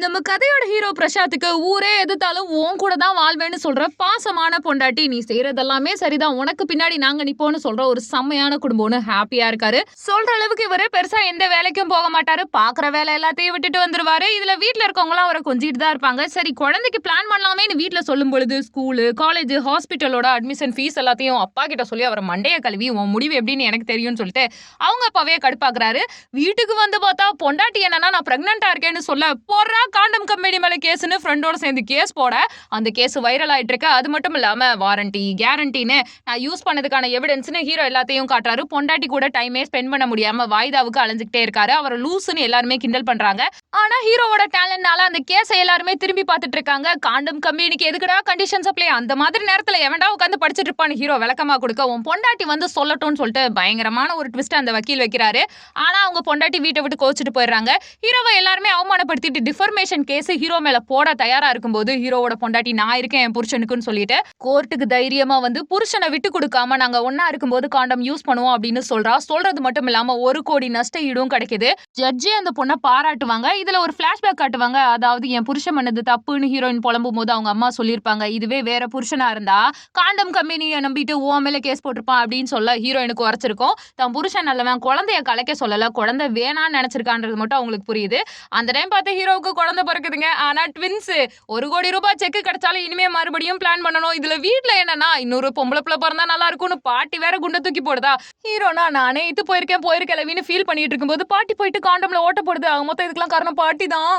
நம்ம கதையோட ஹீரோ பிரசாத்துக்கு ஊரே எதிர்த்தாலும் உன் கூட தான் வாழ்வேன்னு சொல்ற பாசமான பொண்டாட்டி. நீ செய்யறது எல்லாமே சரிதான், உனக்கு பின்னாடி நாங்க நிப்போம்னு சொல்ற ஒரு செம்மையான குடும்பம்னு ஹாப்பியா இருக்காரு. சொல்ற அளவுக்கு இவரு பெருசா எந்த வேலைக்கும் போக மாட்டாரு. பாக்குற வேலை எல்லாத்தையும் விட்டுட்டு வந்துருவாரு. இதுல வீட்ல இருக்கவங்க எல்லாம் அவரை கொஞ்சிட்டு தான் இருப்பாங்க. சரி, குழந்தைக்கு பிளான் பண்ணலாமேன்னு வீட்ல சொல்லும் பொழுது ஸ்கூலு, காலேஜ், ஹாஸ்பிட்டலோட அட்மிஷன் ஃபீஸ் எல்லாத்தையும் அப்பா கிட்ட சொல்லி அவரை மண்டைய கழுவி உன் முடிவு எப்படின்னு எனக்கு தெரியும்னு சொல்லிட்டு அவங்க அப்பாவே கடுப்பாக்குறாரு. வீட்டுக்கு வந்து பார்த்தா பொண்டாட்டி என்னன்னா நான் பிரெக்னெண்டா இருக்கேன்னு சொல்ல போறா காண்டம் கம்பெனி மேல கேஸ்னு ஃப்ரெண்டோட சேர்ந்து கேஸ் போட அந்த கேஸ் வைரல் ஆயிட்டு இருக்கு. அது மட்டும் இல்லாம வாரண்டி கேரண்டின்னு நான் யூஸ் பண்ணதுக்கான எவிடன்ஸ்னு ஹீரோ எல்லாத்தையும் காட்டுறாரு. பொண்டாட்டி கூட டைமே ஸ்பெண்ட் பண்ண முடியாம வாய்தாவுக்கு அலைஞ்சுக்கிட்டே இருக்காரு. அவர் லூசுன்னு எல்லாருமே கிண்டல் பண்றாங்க. ஆனா ஹீரோவோட டேலண்ட்னால அந்த கேஸை எல்லாருமே திரும்பி பார்த்துட்டு இருக்காங்க. காண்டம் கம்பெனிக்கு எதுக்குடா கண்டிஷன்ஸ் அப்ளை, அந்த மாதிரி நேரத்துல எவன்டா உட்காந்து படிச்சிட்டு இருப்பான்னு ஹீரோ விளக்கமா கொடுக்க உன் பொண்டாட்டி வந்து சொல்லட்டும்னு சொல்லிட்டு பயங்கரமான ஒரு ட்விஸ்ட் அந்த வக்கீல் வைக்கிறாரு. ஆனா அவங்க பொண்டாட்டி வீட்டை விட்டு கோச்சிட்டு போயிடுறாங்க. ஹீரோவை எல்லாருமே அவமானப்படுத்திட்டு டிஃபர்மேஷன் கேஸ் ஹீரோ மேல போட தயாரா இருக்கும்போது ஹீரோவோட பொண்டாட்டி நான் இருக்கேன் என் புருஷனுக்குன்னு சொல்லிட்டு கோர்ட்டுக்கு தைரியமா வந்து புருஷனை விட்டு கொடுக்காம நாங்க ஒன்னா இருக்கும்போது காண்டம் யூஸ் பண்ணுவோம் அப்படின்னு சொல்றா. சொல்றது மட்டும் இல்லாம 1 கோடி நஷ்ட ஈடும் கிடைக்குது. ஜட்ஜே அந்த பொண்ணை பாராட்டுவாங்க. இதுல ஒரு பிளாஷ்பேக் காட்டுவாங்க. அதாவது என் புருஷன் பண்ணது தப்புன்னு ஹீரோயின் புலம்பும் போது அவங்க அம்மா சொல்லியிருப்பாங்க, இதுவே வேற புருஷனா இருந்தா காண்டம் கம்பெனியை நம்பிட்டு ஓ மேல கேஸ் போட்டிருப்பான் அப்படின்னு சொல்ல ஹீரோயினுக்கு உரைச்சிருக்கும். தன் புருஷன் நல்லவன், குழந்தைய கலைக்க சொல்லல, குழந்தை வேணான்னு நினைச்சிருக்கான்றது மட்டும் அவங்களுக்கு புரியுது. அந்த டைம் பார்த்து ஹீரோவுக்கு குழந்தை பிறக்குதுங்க. ஆனா ட்வின்ஸ். 1 கோடி ரூபாய் செக் கிடைச்சாலும் இனிமே மறுபடியும் பிளான் பண்ணணும். இதுல வீட்டுல என்னன்னா இன்னொரு பொம்பளை பிள்ளை பிறந்தா நல்லா இருக்கும்னு பாட்டி வேற குண்டை தூக்கி போடுதா. ஹீரோனா நானே இது போயிருக்கேன் போயிருக்கலவின்னு ஃபீல் பண்ணிட்டு இருக்கும்போது பாட்டி போயிட்டு காண்டம்ல ஓட்ட போடுது. மொத்தம் இதுக்கெல்லாம் காரணம் பாட்டி தான்.